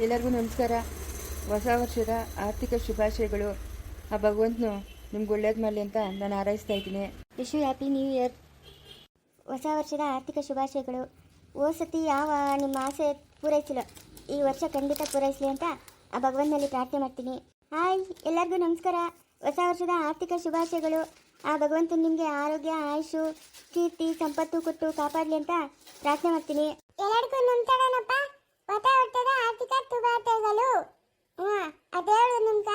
ಎಲ್ಲರಿಗೂ ನಮಸ್ಕಾರ. ಹೊಸ ವರ್ಷದ ಆರ್ಥಿಕ ಶುಭಾಶಯಗಳು. ಆ ಭಗವಂತನು ನಿಮ್ಗೆ ಒಳ್ಳೇದು ಮಾಡಲಿ ಅಂತ ನಾನು ಹಾರೈಸ್ತಾ ಇದ್ದೀನಿ. Wish you happy new year. ಹೊಸ ವರ್ಷದ ಆರ್ಥಿಕ ಶುಭಾಶಯಗಳು. ಓ ಸತಿ ಯಾವ ನಿಮ್ಮ ಆಸೆ ಪೂರೈಸಿಲ್ಲ, ಈ ವರ್ಷ ಖಂಡಿತ ಪೂರೈಸಲಿ ಅಂತ ಆ ಭಗವಂತನಲ್ಲಿ ಪ್ರಾರ್ಥನೆ ಮಾಡ್ತೀನಿ. ಹಾಯ್, ಎಲ್ಲರಿಗೂ ನಮಸ್ಕಾರ. ಹೊಸ ವರ್ಷದ ಆರ್ಥಿಕ ಶುಭಾಶಯಗಳು. ಆ ಭಗವಂತನ ನಿಮಗೆ ಆರೋಗ್ಯ, ಆಯುಷು, ಕೀರ್ತಿ, ಸಂಪತ್ತು ಕೊಟ್ಟು ಕಾಪಾಡಲಿ ಅಂತ ಪ್ರಾರ್ಥನೆ ಮಾಡ್ತೀನಿ. ಎಲ್ಲರಿಗೂ ನಮಸ್ಕಾರನಪ್ಪ. ಹೊಸ ವರ್ಷದ ಆರ್ಥಿಕ ಶುಭಾಶಯಗಳು. ಅದೇಳು ನಿಮ್ಗ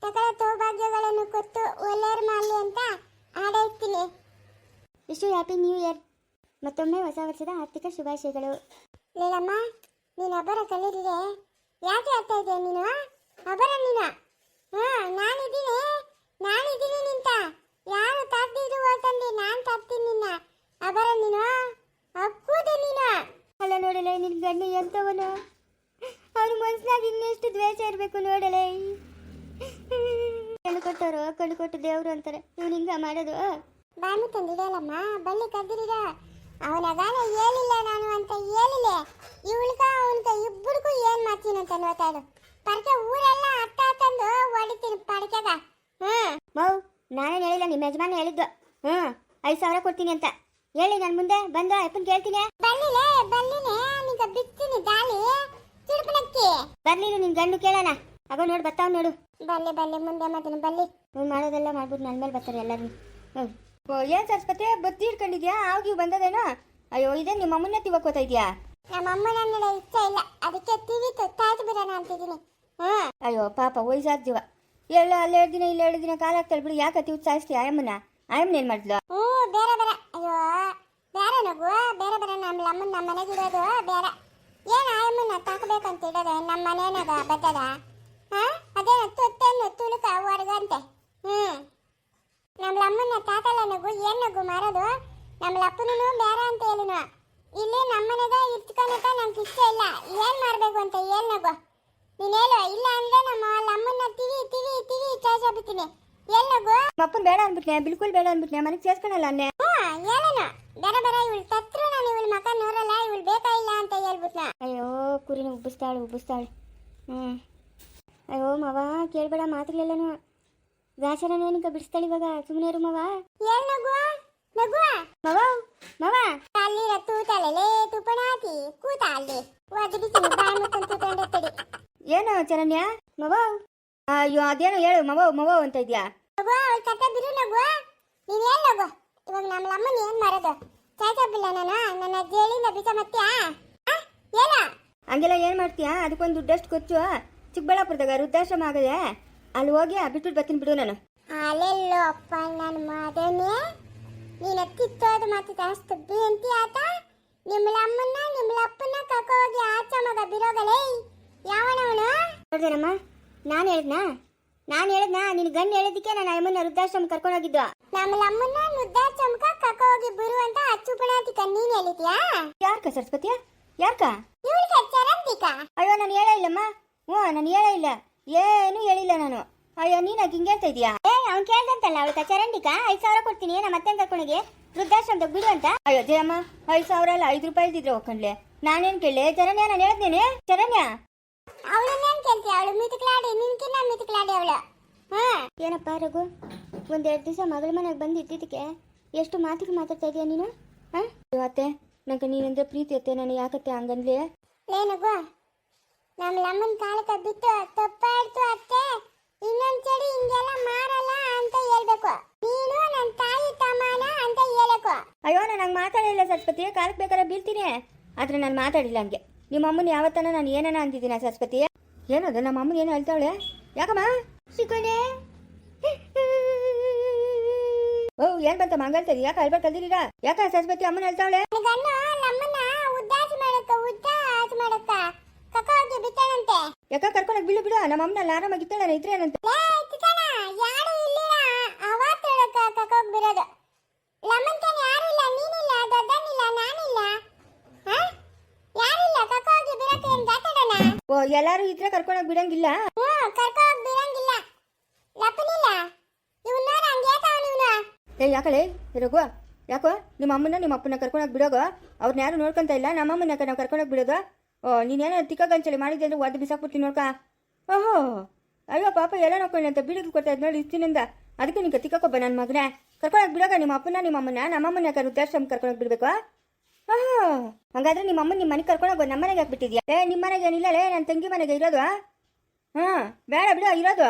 ಸಕಲ ಸೌಭಾಗ್ಯಗಳನ್ನು ಕೊಟ್ಟು ಒಳ್ಳೆಯರು ಮಾಡಲಿ ಅಂತ ಹಾರೈಸ್ತೀನಿ. Wish you happy new year. ಮತ್ತೊಮ್ಮೆ ಹೊಸ ವರ್ಷದ ಆರ್ಥಿಕ ಶುಭಾಶಯಗಳು. ಲೀಲಮ್ಮ, ನೀನು ಅಬ್ಬರ ಕಲಿರಿದೆ ಯಾಕೆ ಆಗ್ತಾ ಇದೆಯಾ ನೀನು? ಅಬ್ಬರ ನೀನು ನಾನಿದ್ದೀನಿ ನಿಂತ ಯಾರು ತಾಗ್ದಿದ್ರು ಓಟಲ್ಲಿ ನಾನು ತಾಗ್ತೀನಿ ನಿನ್ನ ಅಬ್ಬರ ನೀನು ಅಕ್ಕೂದು ನೀನು. ಅಲ್ಲ ನೋಡಲೆ, ನಿನ್ನ ಗಂಡು ಎಂತವನು, ಅವ್ರ ಮನ್ಸಿನಾಗ ಇನ್ನೆಷ್ಟು ದ್ವೇಷ ಇರಬೇಕು ನೋಡಲೆ. ಕಣ್ಣು ಕೊಟ್ಟವರು ಕಣ್ಣು ಕೊಟ್ಟು ದೇವರು ಅಂತಾರೆ, ಇವ್ನು ಹಿಂಗ ಮಾಡೋದು. ಬಾಮಿ ತಂದಿರಲ್ಲಮ್ಮ, ಬಳ್ಳಿ ಕದ್ದಿರ ಅವನಗಾನ ಹೇಳಿಲ್ಲ ನಾನು ಅಂತ ಹೇಳಿಲ್ಲ. ಇವಳ್ಗ ಅವನ್ಗ ಇಬ್ಬರಿಗೂ ಏನ್ ಮಾಡ್ತೀನಿ ಅಂತ ನೋತಾಡು. ಪರ್ಕೆ ಊರೆಲ್ಲ ಅತ್ತ ತಂದು ಹೊಡಿತೀನಿ ಪಡ್ಕೆಗ. ಮೌ, ನಾನೇನು ಹೇಳಿಲ್ಲ, ನಿಮ್ಮ ಯಜಮಾನ ಹೇಳಿದ್ದು. 5,000 ಕೊಡ್ತೀನಿ ಅಂತ ಹೇಳಿ ನಾನು ಮುಂದೆ ಬಂದು ಅಪ್ಪನ ಕೇಳ್ತೀನಿ. ಬಲ್ಲಿನೇ ನಿಂಗ ಬಿಡ್ತೀನಿ ದಾಳಿ ಚಿಡುಪನಕ್ಕಿ. ಬರ್ಲಿರು ನಿನ್ ಗಂಡು ಕೇಳೋಣ. ಆಗ ನೋಡು ಬರ್ತಾವ್ ನೋಡು. ಬಲ್ಲೆ ಮುಂದೆ ಮಾತಿನ ಬಲ್ಲಿ. ನೀವು ಮಾಡೋದೆಲ್ಲ ಮಾಡ್ಬಿಟ್ಟು ನನ್ನ ಮೇಲೆ ಬರ್ತಾರೆ ಎಲ್ಲರೂ. ಏನು ಸರಸ್ವತಿ, ಬತ್ತಿ ಇಟ್ಕೊಂಡಿದ್ಯಾ? ಆಗಿ ಬಂದದೇನೋ? ಅಯ್ಯೋ, ಇದೇ ನಿಮ್ಮ ಅಮ್ಮನ ತಿವಕೋತಾ ಇದೆಯಾ? ನಮ್ಮ ಅಮ್ಮನ ನಡೆ ಇಷ್ಟ ಇಲ್ಲ, ಅದಕ್ಕೆ ಟಿವಿ ತಾಯ್ತು ಬಿಡೋಣ ಅಂತಿದ್ದೀನಿ. ಅಯ್ಯೋ ಪಾಪ, ವಯಸ್ಸಾದ ಜೀವ. ಎಲ್ಲ ಅಲ್ಲೇ 2 ದಿನ ಇಲ್ಲ 2 ದಿನ ಕಾಲ ಆಗ್ತಾಳೆ ಬಿಡು. ಯಾಕೆ ತಿವ್ ಸಾಯಿಸ್ತೀಯ ಆಯಮ್ಮನ? ಆಯಮ್ಮನ ಏನು ಮಾಡಿದ್ಲು? ಬೇರೆ ಅಯ್ಯೋ ಬೇರೆ ನಗು, ಬೇರೆ ನಮ್ಮ ಅಮ್ಮನ ನಮ್ಮ ಮನೆಗೆ ಇಡೋದು ಬೇರೆ. ಏನು ಆಯಮ್ಮನ ತಾಕಬೇಕಂತ ಇಡೋದು ನಮ್ಮ ಮನೆಯಾಗ ಬರ್ತದ? ಅದೇನು ತೊಟ್ಟನ್ನು ತುಳುಕ ಹೊರಗಂತೆ. ನಮ್ಮ ಅಮ್ಮನ ತಾಕಲ್ಲ ನಗು, ಏನ್ ನಗು ಮಾರೋದು? ನಮ್ಮ ಅಪ್ಪನೂ ಬೇರೆ ಅಂತ ಹೇಳಿನ. ಇಲ್ಲಿ ನಮ್ಮನೆಗ ಇರ್ತ್ಕೊಳಕ ನಂಗೆ ಇಷ್ಟ ಇಲ್ಲ. ಏನ್ ಮಾಡ್ಬೇಕು ಅಂತ ಏನ್ ನಗು ನೀನ್ ಹೇಳು. ಇಲ್ಲ ಅಂದ್ರೆ ನಮ್ಮ ಅಮ್ಮನ ತಿವಿ ಚಾಚಾಬಿಡ್ತೀನಿ. ಏನ್ ನಗು? ಅಪ್ಪನ ಬೇಡ ಅನ್ಬಿಟ್ನೆ, ಬಿಲ್ಕುಲ್ ಬೇಡ ಅನ್ಬಿಟ್ನೆ, ಮನೆಗೆ ಸೇರ್ಕೊಳಲ್ಲ ಅನ್ನೆ. ಹೇಳೇನು ಬೇರೆ ಇವಳು ತತ್ರ ನಾನು ಇವಳ ಮಕ ನೋಡಲ್ಲ, ಇವಳು ಬೇಕಾ ಇಲ್ಲ ಅಂತ ಹೇಳ್ಬಿಟ್ನ. ಅಯ್ಯೋ ಕುರಿನ ಉಬ್ಬಿಸ್ತಾಳೆ. ಅಯ್ಯೋ ಮವ, ಕೇಳ್ಬೇಡ ಮಾತುಗಳೆಲ್ಲನು. ವ್ಯಾಸರನೇನಿಕ ಬಿಡಿಸ್ತಾಳೆ ಇವಾಗ. ಸುಮ್ಮನೆ ಇರು ಮವ. ಏನ್ ನಗು ಮವ ಅಲ್ಲಿರ ತೂತಾಳೆ ತುಪಣಾತಿ ಕೂತ ಅಲ್ಲಿ ಒದಗಿಸಿನ ಬಾಯಿ ಮುತ್ತಂತ ತೂತಂಡೆ ತಡಿ. ಏನು ಚರಣ್ಯ? ಮವ, ಅಯ್ಯೋ ಅದೇನೋ ಹೇಳು. ಮವ ಅಂತ ಇದ್ಯಾ? ನಗು ಅವಳ ಕತೆ ಬಿರು ನಗು. ನೀನ್ ಏನ್ ನಗು? ಇವಾಗ ನಮ್ಮ ಅಮ್ಮನ ಏನ್ ಮಾಡೋದು? ಚಾಚಾಬಿಲ್ಲ ನಾನು ನನ್ನ ಜೇಳಿಂದ ಬಿಸ ಮತ್ತ್ಯಾ ಏನ? ಹಂಗೆಲ್ಲ ಏನ್ ಮಾಡ್ತೀಯಾ? ಅದಕ್ಕೊಂದು ದುಡ್ಡಷ್ಟು ಕೊಚ್ಚು. ಚಿಕ್ಕಬಳ್ಳಾಪುರದಾಗ ವೃದ್ಧಾಶ್ರಮ ಆಗದೆ, ಅಲ್ಲಿ ಹೋಗಿ ಬಿಟ್ಬಿಟ್ಟು ಬರ್ತೀನಿ ಬಿಡು ನಾನು. ಅಲ್ಲೆಲ್ಲೋ ಅಪ್ಪ ನನ್ನ ಮಾದನೆ ನೀನು ಕಿತ್ತೋದು ಮಾತು ಜಾಸ್ತಿ ಬೇಂತಿ ಆತ. ನಿಮ್ಮಳ ಅಪ್ಪನ್ನ ಕರ್ಕೊ ಹೋಗಿ ಆಚೆ ಮಗ ಬಿರೋಗಲೇ ಯಾವನವನು? ನೋಡ್ದೇನಮ್ಮ, ನಾನು ಹೇಳಿದ್ನಾ ನಿನ್ ಗಂಡು ಹೇಳಿದ್ದಕ್ಕೆ ನಾನು ಅಮ್ಮನ ವೃದ್ಧಾಶ್ರಮ ಕರ್ಕೊಂಡೋಗಿದ್ದು. ನಮ್ಮ ಅಮ್ಮನ್ನ ವೃದ್ಧಾಶ್ರಮಕ ಕರ್ಕೊ ಹೋಗಿ ಬಿರು ಅಂತ ಅಚ್ಚುಪಣಾತಿಕ ನೀನ್ ಹೇಳಿದ್ಯಾ? ಯಾರ್ಕ ಸರಸ್ವತಿಯ? ಯಾರ್ಕ? ಇವಳಿಗೆ ಚರಂತಿಕ. ಅಯ್ಯೋ ನಾನು ಹೇಳೇ ಇಲ್ಲಮ್ಮ. ನಾನು ಹೇಳೇ ಇಲ್ಲ, ಏನು ಹೇಳಿಲ್ಲ ನಾನು. ಅಯ್ಯೋ ನೀನು ಹಿಂಗೆ ಹೇಳ್ತಾ ಇದೀಯಾ? ಅವ್ನು ಕೇಳ್ದಂತಲ್ಲ ಅವಳ ಚರಂಡಿಕ 5,000 ಕೊಡ್ತೀನಿ, ನಮ್ಮ ಮತ್ತೆ ಕರ್ಕೊಂಡೋಗಿ ವೃದ್ಧಾಶ್ರಮದಾಗ ಬಿಡು ಅಂತ. ಅಯ್ಯೋ ಜಯಮ್ಮ, 5,000 ಅಲ್ಲ 5 ರೂಪಾಯಿ ಇದ್ದಿದ್ರೆ ಹೋಗ್ಕೊಂಡ್ಲೆ. ನಾನೇನ್ ಕೇಳಲೆ ಚರಣ್ಯ? ನಾನು ಹೇಳಿದ್ನೇನೆ ಚರಣ್ಯ. ಅವಳನ್ನೇನ್ ಕೇಳ್ತಿ? ಅವಳು ಮಿತಕ್ಲಾಡಿ, ನಿನ್ಕಿನ್ನ ಮಿತಕ್ಲಾಡಿ ಅವಳು. ಏನಪ್ಪ ರಘು, 1-2 ದಿವಸ ಮಗಳ ಮನೆಗೆ ಬಂದು ಇದ್ದಿದ್ದಕ್ಕೆ ಎಷ್ಟು ಮಾತಿಗೆ ಮಾತಾಡ್ತಾ ಇದೀಯ ನೀನು? ಅತ್ತೆ, ನಂಗೆ ನೀನಂದ್ರೆ ಪ್ರೀತಿ ಅತ್ತೆ. ನಾನು ಯಾಕತ್ತೆ ಹಂಗನ್ಲಿ? ಏನಗು ನಮ್ಮ ಅಮ್ಮನ ಕಾಲಕ್ಕ ಬಿಟ್ಟು ತಪ್ಪಾಡ್ತು ಅತ್ತೆ, ಇನ್ನೊಂದ್ಸರಿ ಹಿಂಗೆಲ್ಲ ಮಾಡಲ್ಲ ಅಂತ ಹೇಳ್ಬೇಕು. ನೀನು ನನ್ನ ತಾಯಿ ತಮ್ಮನ ಅಂತ ಹೇಳಬೇಕು. ಅಯ್ಯೋ ನಾನು ಹಂಗೆ ಮಾತಾಡಿಲ್ಲ ಸರಸ್ವತಿ. ಕಾಲಕ್ಕೆ ಬೇಕಾದ್ರೆ ಬೀಳ್ತೀನಿ, ಆದ್ರೆ ನಾನು ಮಾತಾಡಿಲ್ಲ ಹಂಗೆ. ನಿಮ್ಮ ಅಮ್ಮನ ಯಾವತ್ತನ ನಾನು ಏನನ ಅಂದಿದ್ದೀನ ಸರಸ್ವತಿ? ಏನದು ನಮ್ಮ ಅಮ್ಮನ ಏನು ಹೇಳ್ತಾವಳೆ? ಯಾಕಮ್ಮ ಸಿಕ್ಕೋಣೆ? ಏನ್ ಬಂತ ಮಂಗಲ್ತರಿ? ಯಾಕೆ ಅಲ್ಬರ್ಟ್ ಕಲ್ದಿರ? ಯಾಕ ಸರಸ್ವತಿ ಅಮ್ಮನ ಹೇಳ್ತಾವಳೆ? ನಮ್ಮನ್ನ ಉದ್ದಾಸ ಮಾಡಕ್ಕ ಕಕ್ಕೋಗಿ ಬಿಟ್ಟನಂತೆ. ಯಾಕ ಕರ್ಕೊಂಡೋಗಿ ಬಿಡು. ನಮ್ಮ ಅಮ್ಮನ ಆರಾಮಾಗಿತ್ತಾಳೆ ಇದ್ರೇನಂತೆ. ಯಾರು ಇಲ್ಲಿಲ್ಲ, ಅವತ್ತಳಕ್ಕ ಕಕ್ಕೋಗಿ ಬಿಡೋದು. ಲಮ್ಮಂತನ ಯಾರು ಇಲ್ಲ, ನೀನಿಲ್ಲ, ದೊಡ್ಡನಿಲ್ಲ, ನಾನಿಲ್ಲ, ಯಾರಿಲ್ಲ ಕಕ್ಕೋಗಿ ಬಿಡಕ್ಕೆ. ಏನ್ ದಾತಾಡಣ? ಎಲ್ಲಾರು ಇದ್ರೆ ಕರ್ಕೊಂಡೋಗಿ ಬಿಡಂಗಿಲ್ಲ. ಕರ್ಕೋಗಿ ಬಿಡಂಗಿಲ್ಲ. ಲಪ್ಪನಿಲ್ಲ ಇವನ್ನ ಹಂಗೆ ತಾವನು ಇವನು. ಯಾಕಳೆ ರಘು? ಯಾಕೋ ನಿಮ್ಮ ಅಮ್ಮನ ನಿಮ್ಮ ಅಪ್ಪನ ಕರ್ಕೊಂಡೋಗಿ ಬಿಡೋಗೋ? ಅವ್ರನ್ನ ಯಾರು ನೋಡ್ಕೊಂತ ಇಲ್ಲ. ನಮ್ಮ ಅಮ್ಮನ ನಾವು ಕರ್ಕೊಂಡೋಗಿ ಬಿಡೋದು. ಓ ನೀನೇನೋ ತಿಕ್ಕ ಗಂಚಲಿ ಮಾಡಿದ್ದೆ ಅಂದ್ರೆ ಒದ್ದು ಬಿಸಾಕ್ಬಿಡ್ತೀನಿ ನೋಡ್ಕ. ಓಹೋ ಅಯ್ಯೋ ಪಾಪ ಎಲ್ಲ ನೋಡ್ಕೊಳ್ಳಿ ಅಂತ ಬೀಳಿಗೆ ಕೊಡ್ತಾ ಇದ್ ನೋಡಿ ಇಷ್ಟಿನಿಂದ. ಅದಕ್ಕೆ ನಿಂಗೆ ತಿಕ್ಕಕೊಬ್ಬ ನನ್ನ ಮಗನೇ ಕರ್ಕೊಳಕ್ ಬಿಡೋಗ ನಿಮ್ಮ ಅಪ್ಪನ ನಿಮ್ಮಮ್ಮನ ನಮ್ಮಮ್ಮನ ಯಾಕೆ ವೃದ್ಧಾಶ್ರಮ ಕರ್ಕೊಳಕ್ ಬಿಡ್ಬೇಕು? ಓಹೋ ಹಂಗಾದ್ರೆ ನಿಮ್ಮ ಅಮ್ಮನ ನಿಮ್ಮ ಮನೆಗೆ ಕರ್ಕೊಂಡೋಗ್ಬೋದು, ನಮ್ಮ ಮನೆಗೆ ಹಾಕ್ಬಿಟ್ಟಿದ್ಯಾ? ನಿಮ್ಮ ಮನೆಗೆ ಏನಿಲ್ಲ ಲೇ, ನನ್ನ ತಂಗಿ ಮನೆಗೆ ಇರೋದು. ಹಾಂ ಬೇಡ ಬಿಡು ಇರೋದು.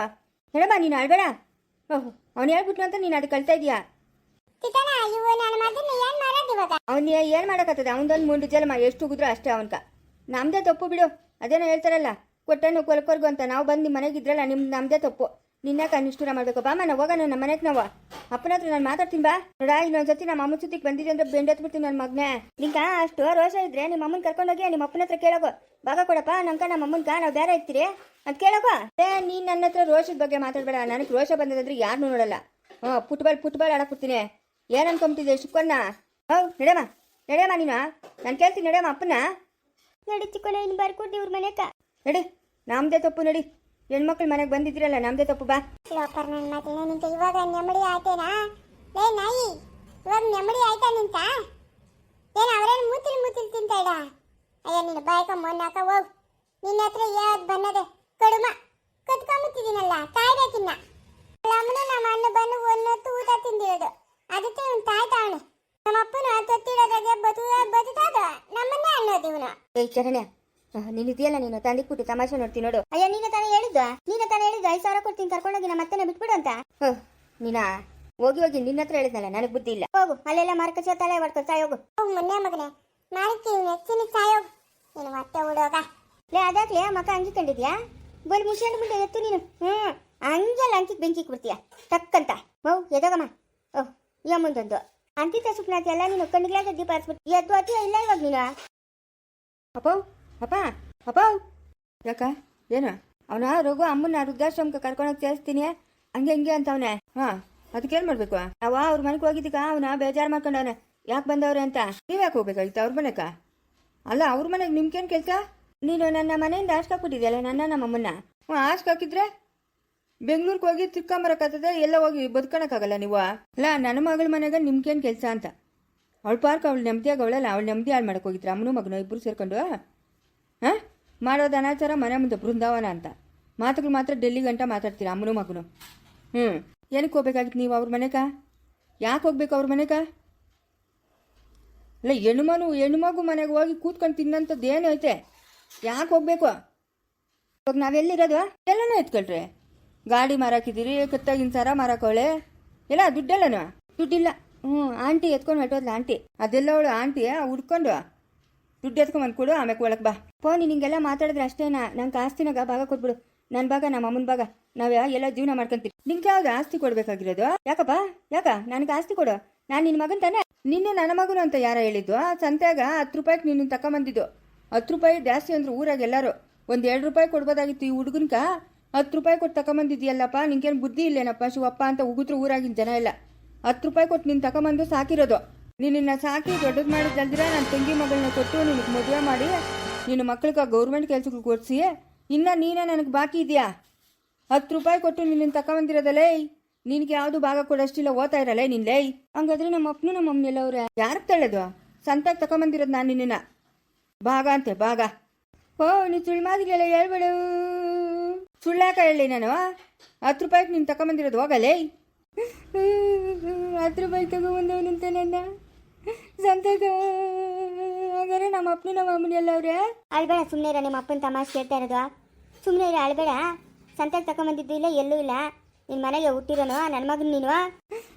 ಹೇಳಮ್ಮ ನೀನು ಅಳ್ಬೇಡ. ಓಹ್ ಅವ್ನು ಹೇಳ್ಬಿಟ್ನು ಅಂತ ನೀನು ಅದಕ್ಕೆ ಕಳ್ತಾ ಇದೀಯಾ? ಅವ್ನು ಏನು ಮಾಡೋಕ್ಕತ್ತದೆ? ಅವನದೊಂದು ಮುಂಡು ಜಲಮ ಎಷ್ಟು ಉಗಿದ್ರು ಅಷ್ಟೇ ಅವನ್ಕ. ನಮ್ಮದೇ ತಪ್ಪು ಬಿಡು. ಅದೇನೋ ಹೇಳ್ತಾರಲ್ಲ ಕೊಟ್ಟನು ಕೊಲ್ಕೊರ್ಗು ಅಂತ. ನಾವು ಬಂದು ನಿಮ್ಮ ಮನೆಗೆ ಇದ್ರಲ್ಲ ನಮ್ಮದೇ ತಪ್ಪು. ನಿನ್ನಕ್ಕೆ ನಿಷ್ಠೂರ ಮಾಡಬೇಕು. ಬಾಮ ನಾವು ಹೋಗೋಣ ನಮ್ಮ ಮನೆಗೆ. ನಾವು ಅಪ್ಪನ ಹತ್ರ ನಾನು ಮಾತಾಡ್ತೀನಿ ಬಾ. ನೋಡ ಇನ್ನೊಂದ್ಸತಿ ನಮ್ಮ ಅಮ್ಮನ ಸುತ್ತಿಗೆ ಬಂದಿದ್ದೆ ಅಂದ್ರೆ ಬೆಂಡೆತ್ಬಿಡ್ತೀನಿ ನನ್ನ ಮಗನೇ. ನಿಂಕ ಅಷ್ಟು ರೋಷ ಇದ್ರೆ ನಿಮ್ಮ ಅಮ್ಮನ ಕರ್ಕೊಂಡೋಗಿ ನಿಮ್ಮ ಅಪ್ಪನ ಹತ್ರ ಕೇಳೋಗು. ಭಾಗ ಕೊಡಪ್ಪ ನಂಕ ನಮ್ಮ ಅಮ್ಮನ್ಕ ನಾವು ಬೇರೆ ಇರ್ತೀರಿ ಅಂತ ಕೇಳೋಗು. ನೀನು ನನ್ನ ಹತ್ರ ರೋಷದ ಬಗ್ಗೆ ಮಾತಾಡಬೇಡ. ನನಗೆ ರೋಷ ಬಂದದಂದ್ರೆ ಯಾರನ್ನೂ ನೋಡಲ್ಲ. ಫುಟ್ಬಾಲ್ ಆಡಕ್ಬಿಡ್ತೀನಿ. ಏನು ಅನ್ಕೊಂಬಿಟ್ಟಿದ್ದೆ ಚಿಕ್ಕಣ್ಣ? ಹೌದು ನಡೆಯಮ್ಮ ನೀನು. ನಾನು ಕೇಳ್ತೀನಿ ನಡೆಯಮ್ಮ ಅಪ್ಪನ. ನಡಿ ಚಿಕ್ಕೋಣ ಇನ್ನು ಬರ್ಕೊಡ್ಡಿ ಇವ್ರ ಮನೆಕ. ನಡಿ ನಮ್ಮದೇ ತಪ್ಪು. ನಡಿ ಹೆಣ್ಮಕ್ಳು ಮನೆಗೆ ಬಂದಿದ್ರಲ್ಲ ನಮ್ಮದೇ ತಪ್ಪು. ಬಾ ಲೋಪರ್ ನನ್ನ ಮಗನೇ, ನಿಂತ ಇವಾಗ ನೆಮ್ಮದಿ ಆಯ್ತೇನಾ? ಲೇ ನಾಯಿ, ಇವಾಗ ನೆಮ್ಮದಿ ಆಯ್ತಾ ನಿಂತ? ಏನು ಅವರೇನು ಮೂತಿಲ್ ತಿಂತ ಇಡ? ಅಯ್ಯ ನೀನು ಬಾಯ್ಕ ಮೊನ್ನಾಕ ಹೋಗು. ನಿನ್ನ ಹತ್ರ ಯಾವ್ದು ಬನ್ನದೆ ಕಡುಮ ಕತ್ಕೊಂಬಿಟ್ಟಿದ್ದೀನಲ್ಲ, ಕಾಯ್ಬೇಕಿನ್ನ. ನಮ್ಮನು ನಮ್ಮ ಅಣ್ಣ ಬಂದು ಒಂದೊತ್ತು ಊಟ ತಿಂದಿರೋದು. ಅದಕ್ಕೆ ಇವ್ನು ತಾಯ್ತಾವಣೆ. ನಮ್ಮ ಅಪ್ಪನ ತೊತ್ತಿಡೋದಾಗೆ ಬದುತಾದ ನಮ್ಮನ್ನೇ ಅನ್ನೋದು ಇವನು. ಏಯ್ ಚರಣೆ ನೀನು ಇದೆಯಲ್ಲ, ನೀನು ತಂದಿಕ್ಬಿಟ್ಟು ತಮಾಷೆ ನೋಡ್ತೀನಿ ನೋಡು. ಅಯ್ಯ ನೀನೇ ತಾನೇ ಹೇಳಿದ್ದ 5,000 ಕೊಡ್ತೀನಿ ಕರ್ಕೊಂಡೋಗಿ ನಮ್ಮ ಅತ್ತೆನ ಬಿಟ್ಬಿಡು ಅಂತ. ನೀನಾ ಹೋಗಿ ನಿನ್ನ ಹತ್ರ ಹೇಳಿದ್ನಲ್ಲ, ನನಗೆ ಬುದ್ಧಿ ಇಲ್ಲ. ಹೋಗು ಅಲ್ಲೆಲ್ಲ ಮಾರ್ಕಚ ತಲೆ ಹೊಡ್ಕೊತ ಹೋಗು. ಹೋಗು ಮೊನ್ನೆ ಮಗನೇ, ಮಾರಿಕಿ ಹೆಚ್ಚಿನ ಸಾಯೋಗು. ನೀನು ಮತ್ತೆ ಹುಡುಗ ಲೇ ಅದಾಗ್ಲೇ ಮಕ್ಕ ಅಂಜಿಕೊಂಡಿದ್ಯಾ? ಬೋಲ್ ಮುಷಂಡು ಮುಂದೆ ಎತ್ತು ನೀನು. ಹಂಗೆಲ್ಲ ಅಂಕಿಕ್ ಬೆಂಕಿಕ್ ಬಿಡ್ತೀಯ ಟಕ್ಕಂತ. ಎದೋಗಮ್ಮ. ಓಹ್ ಈಗ ಮುಂದೊಂದು ಅಂತಿತ ಸುಪ್ನಾತಿ ಎಲ್ಲ ನೀನು ಕಣ್ಣಿಗ್ಲಾಗ ದೀಪ ಹಚ್ಬಿಟ್ಟು ಎದ್ದು ಅತಿಯ ಇಲ್ಲ ಇವಾಗ ನೀನು. ಅಪ್ಪ ಯಾಕ ಏನು ಅವನ ರೋಗು ಅಮ್ಮನ ವೃದ್ಧಾಶ್ರಮಕ್ಕೆ ಕರ್ಕೊಂಡೋಗಿ ಸೇರಿಸ್ತೀನಿ ಹಂಗೆ ಅಂತ ಅವನೇ. ಅದಕ್ಕೇನು ಮಾಡ್ಬೇಕು? ನಾವು ಅವ್ರ ಮನೆಗೆ ಹೋಗಿದ್ದೀಗ ಅವನ ಬೇಜಾರು ಮಾಡ್ಕೊಂಡವನೆ. ಯಾಕೆ ಬಂದವ್ರೆ ಅಂತ. ನೀವು ಯಾಕೆ ಹೋಗ್ಬೇಕಾಗಿತ್ತು ಅವ್ರ ಮನೆಗ? ಅಲ್ಲ ಅವ್ರ ಮನೆಗೆ ನಿಮ್ಗೇನು ಕೆಲಸ? ನೀನು ನನ್ನ ಮನೆಯಿಂದ ಆಸ್ಕಾಕ್ಬಿಟ್ಟಿದ್ಯಲ್ಲ ನಮ್ಮಮ್ಮನ್ನ. ಆಸ್ಕಾಕಿದ್ರೆ ಬೆಂಗಳೂರಿಗೆ ಹೋಗಿ ತಿರ್ಕೊಂಬರಕ್ಕಾಗ್ತದೆ, ಎಲ್ಲ ಹೋಗಿ ಬದುಕೋಣಕ್ಕಾಗಲ್ಲ ನೀವು. ಅಲ್ಲ ನನ್ನ ಮಗಳ ಮನೆಗೆ ನಿಮ್ಗೇನು ಕೆಲಸ ಅಂತ. ಅವಳು ಪಾರ್ಕ್ ಅವಳು ನೆಮ್ಮದಿಯಾಗ ಅವಳಲ್ಲ, ಅವಳು ನೆಮ್ಮದಿ ಹಾಳು ಮಾಡಕ್ಕೆ ಹೋಗಿದ್ರು ಅಮ್ಮನೂ ಮಗನೂ ಇಬ್ಬರು ಸೇರ್ಕೊಂಡು. ಮಾಡೋದು ಅನಾಚಾರ ಮನೆ ಮುಂದೆ ಬೃಂದಾವನ ಅಂತ ಮಾತುಗಳು ಮಾತ್ರ ಡೆಲ್ಲಿ ಗಂಟ ಮಾತಾಡ್ತೀರ ಅಮ್ಮನೂ ಮಗನು. ಏನಕ್ಕೆ ಹೋಗ್ಬೇಕಾಗಿತ್ತು ನೀವು ಅವ್ರ ಮನೆಗ? ಯಾಕೆ ಹೋಗ್ಬೇಕು ಅವ್ರ ಮನೆಗ? ಅಲ್ಲ ಹೆಣ್ಣು ಮಗು ಮನೆಗೆ ಹೋಗಿ ಕೂತ್ಕೊಂಡು ತಿನ್ನಂಥದ್ದು ಏನು ಐತೆ? ಯಾಕೆ ಹೋಗ್ಬೇಕು? ಇವಾಗ ನಾವೆಲ್ಲಿರೋದು? ಎಲ್ಲನೂ ಎತ್ಕೊಳ್ರಿ. ಗಾಡಿ ಮಾರಾಕಿದ್ದೀರಿ, ಕತ್ತಾಗಿನ ಸರ ಮಾರಾಕವಳೆ ಎಲ್ಲ ದುಡ್ಡೆಲ್ಲನೂ ದುಡ್ಡಿಲ್ಲ. ಆಂಟಿ ಎತ್ಕೊಂಡು ಹೊಟ್ಟೋದ್ಲ ಆಂಟಿ. ಅದೆಲ್ಲ ಅವಳು ಆಂಟಿ ಹುಡ್ಕೊಂಡು ದುಡ್ಡು ಎತ್ಕೊಂಬಂದು ಕೊಡು, ಆಮೇಲೆ ಒಳಗೆ ಬಾ. ನೀನು ಹಿಂಗೆಲ್ಲ ಮಾತಾಡಿದ್ರೆ ಅಷ್ಟೇನಾ? ನಂಗೆ ಆಸ್ತಿನಾಗ ಭಾಗ ಕೊಟ್ಬಿಡು. ನನ್ನ ಭಾಗ ನಮ್ಮ ಅಮ್ಮನ ಭಾಗ, ನಾವೇ ಎಲ್ಲ ಜೀವನ ಮಾಡ್ಕೊಂತೀವಿ. ನಿಂಗೆ ಯಾವ್ದು ಆಸ್ತಿ ಕೊಡ್ಬೇಕಾಗಿರೋದು? ಯಾಕ ನನಗೆ ಆಸ್ತಿ ಕೊಡು. ನಾನು ನಿನ್ನ ಮಗನ್ ತಾನೆ. ನಿನ್ನೆ ನನ್ನ ಮಗನು ಅಂತ ಯಾರ ಹೇಳಿದ್ದು? ಸಂತ್ಯಾಗ 10 ರೂಪಾಯಿಗೆ ನಿನ್ನ ತಗೊಂಬಂದಿದ್ದು. 10 ರೂಪಾಯಿ ಜಾಸ್ತಿ ಅಂದ್ರೆ ಊರಾಗ ಎಲ್ಲರೂ ಒಂದು 2 ರೂಪಾಯಿ ಕೊಡ್ಬೋದಾಗಿತ್ತು. ಈ ಹುಡುಗನ್ಕ 10 ರೂಪಾಯಿ ಕೊಟ್ಟು ತಗೊಂಬಂದಿದ್ಯಲ್ಲಪ್ಪ, ನಿಂಗೇನು ಬುದ್ಧಿ ಇಲ್ಲೇನಪ್ಪ ಶಿವಪ್ಪ ಅಂತ ಉಗಿದ್ರು ಊರಾಗಿನ ಜನ ಎಲ್ಲ. 10 ರೂಪಾಯಿ ಕೊಟ್ಟು ನಿನ್ನ ತಗೊಂಬಂದು ಸಾಕಿರೋದು. ನಿನ್ನ ಸಾಕಿ ದೊಡ್ಡದು ಮಾಡಿದ್ದಲ್ದಿರ ನನ್ನ ತಂಗಿ ಮಗಳನ್ನ ಕೊಟ್ಟು ನಿನಗೆ ಮದುವೆ ಮಾಡಿ ನಿನ್ನ ಮಕ್ಕಳಿಗೆ ಗೌರ್ಮೆಂಟ್ ಕೆಲಸಗಳು ಕೊಡಿಸಿ ಇನ್ನು ನೀನೇ ನನಗೆ ಬಾಕಿ ಇದೆಯಾ? 10 ರೂಪಾಯಿ ಕೊಟ್ಟು ನಿನ್ನ ತಗೊಂಬಂದಿರೋದಲ್ಲೇ. ನಿನಗೆ ಯಾವುದು ಭಾಗ ಕೊಡೋಷ್ಟಿಲ್ಲ, ಓದ್ತಾ ಇರಲ್ಲ ನಿನ್ ಲೈ. ಹಂಗಾದ್ರೆ ನಮ್ಮ ಅಪ್ಪನು ನಮ್ಮ ಅಮ್ಮನೆಲ್ಲ ಅವ್ರೆ ಯಾರಿಗೆ ತಳ್ಳೋದು? ಸಂತಾಗ ತಗೊಂಬಂದಿರೋದು ನಾನು ನಿನ್ನ ಭಾಗ ಅಂತೆ ಭಾಗ. ನೀನು ಸುಳ್ಳು ಮಾದಿಗೆಲ್ಲ ಹೇಳ್ಬೇಡು. ಸುಳ್ಳಾಕ ಹೇಳಿ ನಾನು? 10 ರೂಪಾಯಿಗೆ ನೀನು ತಗೊಂಬಂದಿರೋದು ಹೋಗಲೇ. 10 ರೂಪಾಯಿ ತಗೊಂಬಂದವನಂತೆ ನನ್ನ ಸಂತಾಗ. ಹಾಗಾದ್ರೆ ನಮ್ಮ ಅಪ್ಪನು ನಮ್ಮ ಅಮ್ಮನೆಲ್ಲ ಅವ್ರೆ ಅಳ್ಬೇಡ ಸುಮ್ಮನೆ ಇರ. ನಿಮ್ಮ ಅಪ್ಪನ ತಮಾಷೆ ಕೇಳ್ತಾ ಇರೋದು. ಸುಮ್ಮನೆ ಇರ, ಅಳ್ಬೇಡ. ಸಂತಾಗ ತಗೊಂಬಂದಿದ್ದು ಇಲ್ಲ, ಎಲ್ಲೂ ಇಲ್ಲ. ನಿನ್ನ ಮನೆಗೆ ಹುಟ್ಟಿರೋನು ನನ್ನ ಮಗನ ನೀನು.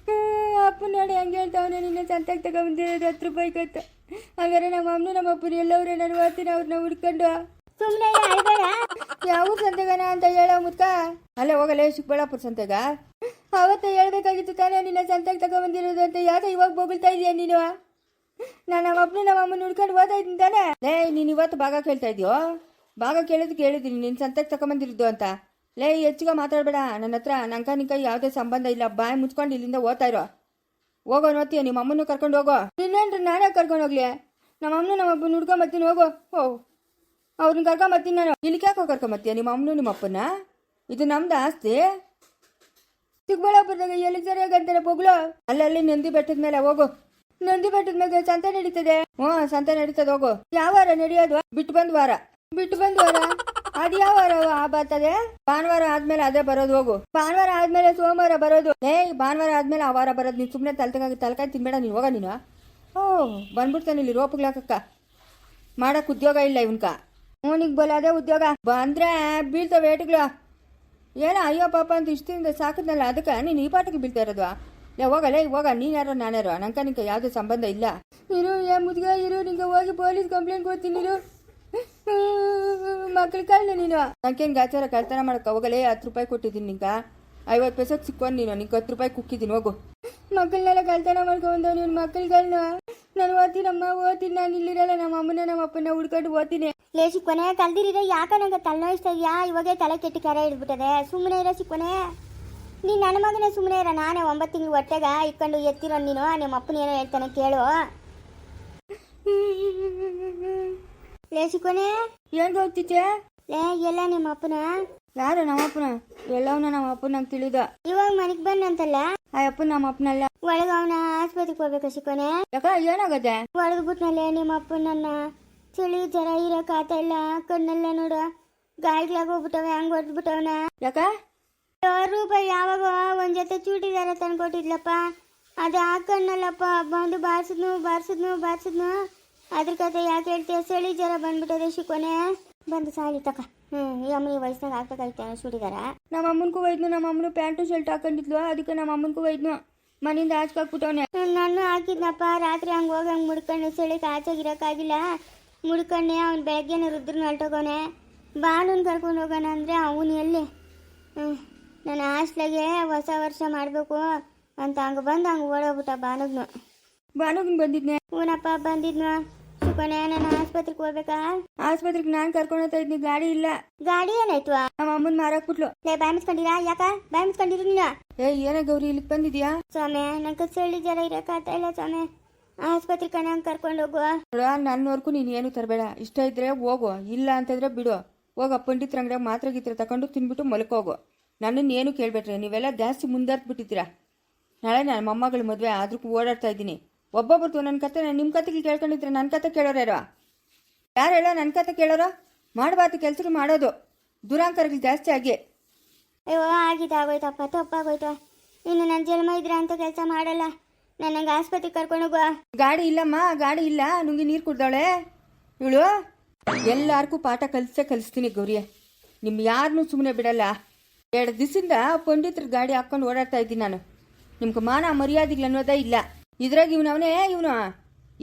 ಅಪ್ಪ ನೋಡಿ ಹಂಗೆ ಹೇಳ್ತಾವನೆ, ನಿನ್ನ ಸಂತಾಗ ತಗೊಂಬಂದಿರೋದು 10 ರೂಪಾಯಿ ಕೊತ್ತು. ಹಾಗಾದ್ರೆ ನಮ್ಮ ಅಮ್ಮನು ನಮ್ಮ ಅಪ್ಪನ ಎಲ್ಲವ್ರೆ ನಾನು ಓದ್ತೀನಿ ಅವ್ರನ್ನ ಹುಡ್ಕೊಂಡು. ಸುಮ್ಮನೆ ಅಳ್ಬೇಡ. ಯಾವ ಸಂತೆಗನ ಅಂತ ಹೇಳೋ ಮುದ್ಕ. ಅಲ್ಲೇ ಹೋಗಲೇ ಚಿಕ್ಕಬಳ್ಳಾಪುರ ಸಂತೆಗ. ಅವತ್ತೇ ಹೇಳ್ಬೇಕಾಗಿತ್ತು ತಾನೇ ನಿನ್ನ ಸಂತೆಗೆ ತಗೊಂಬಂದಿರೋದು ಅಂತ. ಯಾಕೆ ಇವಾಗ ಬೊಗಳ್ತಾ ಇದೀಯ ನೀನು? ನಾನು ನಮ್ಮ ಅಪ್ಪನ ನಮ್ಮ ಅಮ್ಮನ ಹುಡ್ಕೊಂಡು ಓದ್ತಾ ಇದ್ದೀನಿ ತಾನೇ. ನೀನು ಇವತ್ತು ಭಾಗ ಕೇಳ್ತಾ ಇದೆಯೋ? ಭಾಗ ಕೇಳಿದ್ದೀನಿ ನಿನ್ನ ಸಂತೆಗೆ ತಗೊಂಬಂದಿರೋದು ಅಂತ. ಹೆಚ್ಚಿಗೆ ಮಾತಾಡಬೇಡ ನನ್ನ ಹತ್ರ. ನಿಂಕ ಯಾವುದೇ ಸಂಬಂಧ ಇಲ್ಲ. ಬಾಯಿ ಮುಚ್ಕೊಂಡು ಇಲ್ಲಿಂದ ಓದ್ತಾ ಇರೋ. ಹೋಗೋ ನೋಡ್ತೀಯ ನಿಮ್ಮ ಅಮ್ಮನೂ ಕರ್ಕೊಂಡು ಹೋಗೋ. ನಿನ್ನೇನ್ರಿ ನಾನೇ ಕರ್ಕೊಂಡು ಹೋಗ್ಲಿ? ನಮ್ಮ ಅಮ್ಮನೂ ನಮ್ಮ ಅಪ್ಪನ ಹುಡ್ಕೊಂಬರ್ತೀನಿ ಹೋಗೋ. ಅವ್ರನ್ನ ಕರ್ಕೊಂಬರ್ತೀನಿ ನಾನು. ಇಲ್ಲಿ ಯಾಕೋ ಕರ್ಕೊಂಬರ್ತೀಯ ನಿಮ್ಮ ಅಮ್ಮನೂ ನಿಮ್ಮ ಅಪ್ಪನ? ಇದು ನಮ್ದು ಆಸ್ತಿ. ಚಿಕ್ಕಬಳ್ಳಾಪುರದಾಗ ಎಲ್ಲಿ ಸರಿಯಾಗಿ ಅಂತಾರೆ ಬೊಗ್ಲು? ಅಲ್ಲಲ್ಲಿ ನಂದಿ ಬೆಟ್ಟದ ಮೇಲೆ ಹೋಗು. ನಂದಿ ಬೆಟ್ಟದ ಮೇಲೆ ಸಂತೆ ನಡೀತದೆ. ಸಂತೆ ನಡೀತದೆ, ಹೋಗು. ಯಾವ ವಾರ ನಡೆಯೋದು? ಬಿಟ್ಟು ಬಂದ್ ವಾರ. ಅದ್ ಯಾವ ವಾರ ಬರ್ತದೆ? ಭಾನುವಾರ ಆದ್ಮೇಲೆ ಅದೇ ಬರೋದು, ಹೋಗು. ಭಾನುವಾರ ಆದ್ಮೇಲೆ ಸೋಮವಾರ ಬರೋದು. ಭಾನುವಾರ ಆದ್ಮೇಲೆ ಆ ವಾರ ಬರೋದು. ನೀನ್ ಸುಮ್ನೆ ತಲೆಕಾಯಿ ತಿನ್ಬೇಡ ನೀನು, ಹೋಗ ನೀನು. ಬಂದ್ಬಿಡ್ತಾನೆ ಇಲ್ಲಿ ರೋಪಗ್ಲಾಕಕ್ಕ. ಮಾಡಕ್ ಉದ್ಯೋಗ ಇಲ್ಲ ಇವನ್ಕ. ನಿಗ್ ಬಲಾದೆ ಉದ್ಯೋಗ ಬಂದ್ರೆ ಬೀಳ್ತಾವೆ ಏಟುಗಳು. ಏನೋ ಅಯ್ಯೋ ಪಾಪ ಅಂತ ಇಷ್ಟದಿಂದ ಸಾಕಿದ್ನಲ್ಲ, ಅದಕ್ಕೆ ನೀನು ಈ ಪಾಠಕ್ಕೆ ಬೀಳ್ತಾ ಇರೋದು. ಹೋಗಲ್ಲ, ಹೋಗ. ನೀನ್ ಯಾರೋ ನಾನ್ಯಾರೋ, ನಿಂಗೆ ಯಾವುದೇ ಸಂಬಂಧ ಇಲ್ಲ. ಇರು ಮುದ್ಗ ಇರು, ನಿಂಗೆ ಹೋಗಿ ಪೊಲೀಸ್ ಕಂಪ್ಲೇಂಟ್ ಕೊಡ್ತೀನಿ ಇರು. ಮಕ್ಳ ಕಳ್ಳ ನೀನು. ನಂಗೇನು ಗಾಚಾರ ಕಳ್ತನ ಮಾಡಕ್ಕೆ ಹೋಗಲೇ. 10 ರೂಪಾಯಿ ಕೊಟ್ಟಿದ್ದೀನಿ ನಿಂಗೆ, 50 ಪೈಸೆಗೆ ಸಿಕ್ಕೊಂಡು ನೀನು. ನಿಂಗೆ 10 ರೂಪಾಯಿ ಕುಕ್ಕಿದ್ದೀನಿ, ಹೋಗು. ಮಕ್ಕಳನ್ನೆಲ್ಲ ಕಳ್ತನ ಮಾಡ್ಕೊಂಡ್ಬಂದವ್ ನೀನು ಮಕ್ಕಳುಗಳನ್ನ. ನಾನು ಓದ್ತೀನಿ. ನಾನು ಇಲ್ಲಿರಲ್ಲ, ನಮ್ಮ ಅಮ್ಮನ ನಮ್ಮ ಅಪ್ಪನ ಹುಡ್ಕೊಂಡು ಓದ್ತೀನಿ. ಲೇ ಸಿಕ್ಕೋನೆ, ಕಲ್ದಿರಿದ್ರೆ ಯಾಕ ನಂಗೆ ತಲೆನೋಯಿಸ್ತಾ ಇದೆಯಾ? ಇವಾಗೇ ತಲೆ ಕೆಟ್ಟಿ ಕೆರೆ ಹಿಡ್ಬಿಟ್ಟದೆ. ಸುಮ್ಮನೆ ಇರೋ ಸಿಕ್ಕೋನೆ. ನೀನು ನನ್ನ ಮಗನೇ ಸುಮ್ಮನೆ ಇರೋ. ನಾನೇ 9 ತಿಂಗಳು ಹೊಟ್ಟೆಗ ಇಕ್ಕೊಂಡು ಎತ್ತಿರೋ ನೀನು. ನಿಮ್ಮ ಅಪ್ಪನ ಏನೋ ಹೇಳ್ತಾನೆ ಕೇಳು. ಲೇ ಸಿಕ್ಕೋನೆ, ಏನು ಹೋಗ್ತಿದ್ದೆ? ಲೇ ಎಲ್ಲ ನಿಮ್ಮ ಅಪ್ಪನ? ಯಾರು ನಮ್ಮ ಅಪ್ಪನ? ಎಲ್ಲವನ್ನ ನಮ್ಮ ಅಪ್ಪನ ನಂಗೆ ತಿಳಿದ. ಇವಾಗ ಮನೆಗೆ ಬಂದಂತಲ್ಲ, ಆ ಅಪ್ಪನ ನಮ್ಮ ಅಪ್ಪನಲ್ಲ. ಒಳಗ ಅವನ ಆಸ್ಪತ್ರೆಗೆ ಹೋಗ್ಬೇಕಾ ಸಿಕ್ಕೋನೆ? ಯಾಕ ಏನಾಗತ್ತೆ? ಒಳಗೆ ಬಿಟ್ನಲ್ಲೇ ನಿಮ್ಮ ಅಪ್ಪನ. ಚಳಿ ಜರ ಇರಕ್ಕಾತ ಇಲ್ಲ. ಕಣ್ಣೆಲ್ಲ ನೋಡು ಗಾಯಗಳಾಗ ಹೋಗ್ಬಿಟ್ಟವೆ, ಹಂಗೆ ಹೊಡೆದ್ಬಿಟ್ಟವನ. ಯಾಕ? 6 ರೂಪಾಯಿ ಯಾವಾಗ ಒಂದ್ ಜೊತೆ ಚೂಟಿದಾರ ತಂದ್ಕೊಟ್ಟಿದ್ಲಪ್ಪ, ಅದು ಹಾಕಣ್ಣಲ್ಲಪ್ಪ. ಬಂದು ಬಾರ್ಸಿದ್ನು. ಅದ್ರ ಕತೆ ಯಾಕೆ ಹೇಳ್ತೀಯ? ಚಳಿ ಜರ ಬಂದ್ಬಿಟ್ಟದೆ ಶಿಕೋನೆ. ಬಂದು ಸಾಲಿ ತಕ. ಈ ಅಮ್ಮನ ವಯಸ್ಸಿನಾಗ ಹಾಕ್ಬೇಕಾಯ್ತ ಚೂಟಿದಾರ. ನಮ್ಮ ಅಮ್ಮನ್ಗೂ ಒಯ್ದ್ನು. ನಮ್ಮ ಅಮ್ಮನು ಪ್ಯಾಂಟು ಶರ್ಟ್ ಹಾಕೊಂಡಿದ್ಲು, ಅದಕ್ಕೆ ನಮ್ಮ ಅಮ್ಮನ್ಗೂ ಒಯ್ದ್ನು. ಮನೆಯಿಂದ ಆಚೆಗಾಕ್ಬಿಟ್ಟವನೆ. ನಾನು ಹಾಕಿದ್ನಪ್ಪ. ರಾತ್ರಿ ಹಂಗೆ ಹೋಗಿ ಹಂಗೆ ಮುಡ್ಕೊಂಡು ಚಳಿಗೆ ಆಚೆಗಿರೋಕ್ಕಾಗಿಲ್ಲ. ಮುಡ್ಕೊಂಡೆ. ಅವ್ನು ಬೆಳಗ್ಗೆನ ರುದ್ರನ ಹೊಲ್ಟೋಗೋನೆ. ಬಾನುನ್ ಕರ್ಕೊಂಡು ಹೋಗೋಣ ಅಂದರೆ ಅವನು ಎಲ್ಲಿ? ನಾನು ಹಾಸ್ಟ್ಲಾಗೆ ಹೊಸ ವರ್ಷ ಮಾಡಬೇಕು ಅಂತ ಹಂಗೆ ಬಂದು ಹಂಗೆ ಓಡೋಗ್ಬಿಟ್ಟ ಬಾನುಗ್ನು. ಬಂದಿದ್ನೆ. ಹೂನಪ್ಪ ಬಂದಿದ್ನು. ಶಿಕೋನೆ, ನಾನು ಆಸ್ಪತ್ರೆಗೆ ಹೋಗ್ಬೇಕಾ? ಆಸ್ಪತ್ರೆಗೆ ನಾನು ಕರ್ಕೊಂಡು ಹೋಗ್ತಾ ಇದ್ನಿ, ಗಾಡಿ ಇಲ್ಲ. ಗಾಡಿ ಏನಾಯ್ತು? ನಮ್ಮ ಅಮ್ಮನ ಮಾರಾಕ್ಬಿಟ್ಲು. ಲೇ ಬಾಯ್ ಮುಚ್ಕೊಂಡಿರಾ? ಯಾಕ ಬಾಯ್ ಮುಚ್ಕೊಂಡಿರು ನೀನು? ಏನ ಗೌರಿ, ಇಲ್ಲಿಗೆ ಬಂದಿದ್ಯಾ? ಸ್ವಾಮಿ, ನಂಗೆ ಚಳಿ ಜರ ಇರೋಕ್ಕಾಗ್ತಾ ಇಲ್ಲ ಸ್ವಾಮಿ. ಆಸ್ಪತ್ರೆ ಕಣಂಗೆ ಕರ್ಕೊಂಡು ಹೋಗುವ. ನನ್ನವರೆಗೂ ನೀನು ಏನು ತರಬೇಡ. ಇಷ್ಟ ಇದ್ರೆ ಹೋಗು, ಇಲ್ಲ ಅಂತಂದ್ರೆ ಬಿಡು. ಹೋಗ ಪಂಡಿತರ ಅಂಗಡಿಯಾಗ ಮಾತ್ರೆ ಗೀತ್ರ ತಗೊಂಡು ತಿನ್ಬಿಟ್ಟು ಮಲ್ಕೋಗು. ನನ್ನನ್ನು ಏನು ಕೇಳ್ಬೇಡ್ರಿ. ನೀವೆಲ್ಲ ಜಾಸ್ತಿ ಮುಂದಾರ್ತ್ಬಿಟ್ಟಿದ್ದೀರಾ. ನಾಳೆ ನನ್ನ ಮೊಮ್ಮಗಳ ಮದುವೆ ಆದ್ರೂ ಓಡಾಡ್ತಾ ಇದ್ದೀನಿ. ಒಬ್ಬೊಬ್ಬರು ನನ್ನ ಕತೆ, ನಿಮ್ಮ ಕತೆಗೆ ಕೇಳ್ಕೊಂಡಿದ್ರೆ ನನ್ನ ಕತೆ ಕೇಳೋರು ಯಾರು ಹೇಳೋ? ನನ್ನ ಕತೆ ಕೇಳೋರು? ಮಾಡಬಾರ್ದು ಕೆಲಸಗಳು ಮಾಡೋದು. ದುರಾಂಕಾರಗಳು ಜಾಸ್ತಿ ಆಗಿ. ಅಯ್ಯೋ ಆಗೋಯ್ತಪ್ಪ, ತಪ್ಪಾಗೋಯ್ತು. ಇನ್ನು ನನ್ನ ಜನ್ಮ ಇದ್ರೆ ಅಂತ ಕೆಲಸ ಮಾಡಲ್ಲ. ನನಗೆ ಆಸ್ಪತ್ರೆಗೆ ಕರ್ಕೊಂಡು ಹೋಗುವ. ಗಾಡಿ ಇಲ್ಲಮ್ಮ, ಗಾಡಿ ಇಲ್ಲ. ನುಂಗಿ ನೀರು ಕುಡ್ದಾಳೆ ಇವಳು. ಎಲ್ಲಾರ್ಗೂ ಪಾಠ ಕಲಿಸ್ತೀನಿ ಗೌರಿಯ. ನಿಮ್ಮ ಯಾರನ್ನೂ ಸುಮ್ಮನೆ ಬಿಡಲ್ಲ. 2 ದಿವಸದಿಂದ ಪಂಡಿತರ ಗಾಡಿ ಹಾಕ್ಕೊಂಡು ಓಡಾಡ್ತಾ ಇದ್ದೀನಿ ನಾನು. ನಿಮ್ಗೆ ಮಾನ ಮರ್ಯಾದೆಗಳು ಅನ್ನೋದೇ ಇಲ್ಲ. ಇದ್ರಾಗ ಇವನು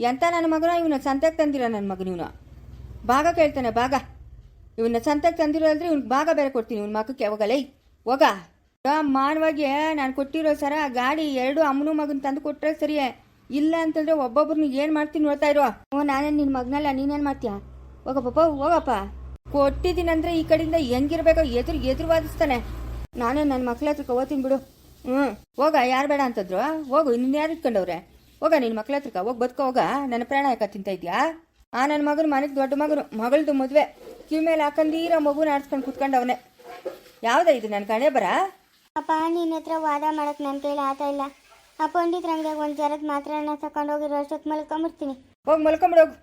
ಎಂತ ನನ್ನ ಮಗನ. ಇವನ ಸಂತೆಗೆ ತಂದಿರೋ ನನ್ನ ಮಗನ. ಇವನು ಭಾಗ ಕೇಳ್ತಾನೆ, ಭಾಗ. ಇವನ್ನ ಸಂತೆಗೆ ತಂದಿರೋ ಅಂದ್ರೆ ಇವ್ನಿಗೆ ಭಾಗ ಬೇರೆ ಕೊಡ್ತೀನಿ. ಇವ್ನ ಮಗಕ್ಕೆ ಹೋಗಲ್ಲ. ಹೋಗ ಮಾನವಾಗಿ ನಾನು ಕೊಟ್ಟಿರೋ ಸರ ಗಾಡಿ 2 ಅಮ್ಮನೂ ಮಗನ ತಂದು ಕೊಟ್ಟರೆ ಸರಿಯೇ. ಇಲ್ಲ ಅಂತಂದ್ರೆ ಒಬ್ಬೊಬ್ರನ್ನ ಏನು ಮಾಡ್ತೀನಿ ನೋಡ್ತಾ ಇರೋ. ನಾನೇನು ನಿನ್ನ ಮಗನಲ್ಲ, ನೀನೇನು ಮಾಡ್ತೀಯ? ಹೋಗಪ್ಪ ಹೋಗಪ್ಪ. ಕೊಟ್ಟಿದ್ದೀನಂದ್ರೆ ಈ ಕಡೆಯಿಂದ ಹೆಂಗಿರ್ಬೇಕೋ ಎದುರು ವಾದಿಸ್ತಾನೆ. ನಾನೇ ನನ್ನ ಮಕ್ಳ ಹತ್ರಕ್ಕೆ ಹೋಗ್ತೀನಿ ಬಿಡು. ಹೋಗ, ಯಾರು ಬೇಡ ಅಂತಂದ್ರು. ಹೋಗು, ಇನ್ನು ಯಾರು ಇಟ್ಕೊಂಡವ್ರೆ? ಹೋಗ ನಿನ್ನ ಮಕ್ಳ ಹತ್ರಕ್ಕೆ ಹೋಗಿ ಬದುಕ. ಹೋಗ. ನನ್ನ ಪ್ರಾಣ ಯಾಕೆ ತಿಂತ ಇದೆಯಾ? ನನ್ನ ಮಗನ ಮನೆಗೆ ದೊಡ್ಡ ಮಗನು, ಮಗಳದು ಮದುವೆ ಕಿವಿ ಮೇಲೆ ಹಾಕಂದೀರ ಮಗುನ ಆಡ್ಸ್ಕೊಂಡು ಕುತ್ಕೊಂಡವನೆ. ಯಾವುದ ಇದು ನನ್ನ ಕಣೆ ಬರ? ಅಪ್ಪ, ನಿನ್ನ ಹತ್ರ ವಾದ ಮಾಡಕ್ಕೆ ನನ್ನ ಕೈಲಿ ಆತ ಇಲ್ಲ. ಆ ಪಂಡಿತರ ಅಂಗಡಿಯಾಗ ಒಂದು ಜರದ ಮಾತ್ರೆನ ತಗೊಂಡು ಹೋಗಿರೋ ಅಷ್ಟೊತ್ತು ಮಲ್ಕೊಂಬಿಡ್ತೀನಿ. ಹೋಗಿ ಮಲ್ಕೊಂಬಿಡೋಗು.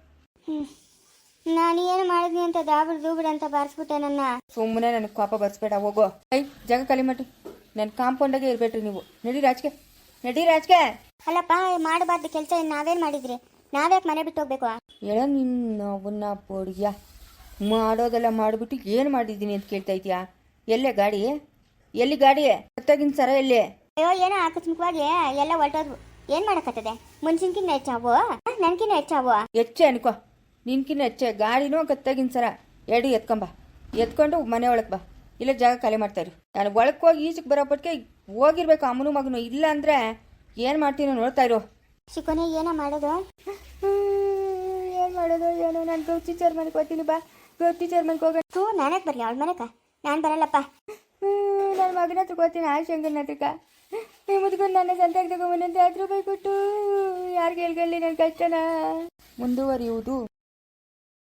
ನಾನು ಏನು ಮಾಡಿದ್ನಿ ಅಂತ ದಾಬಿಡು ಅಂತ ಬಾರಿಸ್ಬಿಟ್ಟೆ ನನ್ನ. ಸುಮ್ಮನೆ ನನಗೆ ಕೋಪ ಬರ್ಸ್ಬೇಡ. ಹೋಗೋ. ಜಾಗ ಖಾಲಿ ಮಾಡಿ. ನನ್ನ ಕಾಂಪೌಂಡಾಗೆ ಇರಬೇಡ್ರಿ ನೀವು. ನಡಿ ರಾಜ್ಗೆ. ಅಲ್ಲಪ್ಪ, ಮಾಡಬಾರ್ದು ಕೆಲಸ ನಾವೇನು ಮಾಡಿದ್ರಿ? ನಾವ್ಯಾಕೆ ಮನೆ ಬಿಟ್ಟು ಹೋಗ್ಬೇಕು? ಹೇಳೋ ನಿನ್ನ ಅವನ್ನ ಪೋಡಿಯ. ಮಾಡೋದೆಲ್ಲ ಮಾಡಿಬಿಟ್ಟು ಏನು ಮಾಡಿದ್ದೀನಿ ಅಂತ ಕೇಳ್ತಾ ಇದೀಯಾ? ಎಲ್ಲೇ ಗಾಡಿ? ಎಲ್ಲಿ ಗಾಡಿ? ಹೊತ್ತಾಗಿನ ಸರ ಎಲ್ಲಿ? ಅಯ್ಯೋ, ಏನೋ ಆಕಸ್ಮಿಕವಾಗಿ ಎಲ್ಲ ಹೊರಟೋದ್ವು. ಏನು ಮಾಡೋಕ್ಕತ್ತದೆ? ಮುನ್ಸಿನ್ಕಿನ್ನ ಹೆಚ್ಚಾವು, ನನ್ಕಿನ್ನ ಹೆಚ್ಚಾವು. ಹೆಚ್ಚೆ ಅನ್ಕೋ, ನಿನ್ಕಿನ್ನ ಹೆಚ್ಚೆ. ಗಾಡಿನೂ ಕತ್ತಾಗಿನ ಸರ 2 ಎತ್ಕೊಂಡು ಮನೆ ಒಳಗೆ ಬಾ. ಇಲ್ಲ ಜಾಗ ಖಾಲಿ ಮಾಡ್ತಾಯಿರು. ನಾನು ಒಳಗೆ ಹೋಗಿ ಈಚಕ್ಕೆ ಬರೋಪಟ್ಟಿಗೆ ಹೋಗಿರ್ಬೇಕು ಅಮ್ಮನೂ ಮಗನು. ಇಲ್ಲ ಅಂದರೆ ಏನು ಮಾಡ್ತೀನೋ ನೋಡ್ತಾ ಇರೋ. ಶಿಕೋನೆ, ಏನೋ ಮಾಡೋದು? ಏನು ಮಾಡೋದು ಏನೋ. ನಾನು ಗೌತಿ ಚೇರ್ ಮನೆಗೆ ಹೋಗ್ತೀನಿ. ಬಾ, ಗೌತಿ ಚೇರ್ ಮನೆಗೆ ಹೋಗೋಣ. ನಾನಕ್ಕೆ ಬರಲಿ ಅವಳ ಮನೆಕ? ನಾನು ಬರಲ್ಲಪ್ಪ. ನನ್ನ ಮಗನ ಹತ್ರಕ್ಕೆ ಹೋಗ್ತೀನಿ, ಆಶಂಕನ ಹತ್ರಕ್ಕೆ. ಮುದ್ಕೊಂಡು ನನ್ನ ಸಂತೆಗೆ ತಗೊಂಬಂದು 10 ರೂಪಾಯಿ ಕೊಟ್ಟು ಯಾರಿಗೆ ಹೇಳ್ಕೊಳ್ಳಿ ನನ್ನ ಕಷ್ಟನ. ಮುಂದುವರಿಯುವುದು.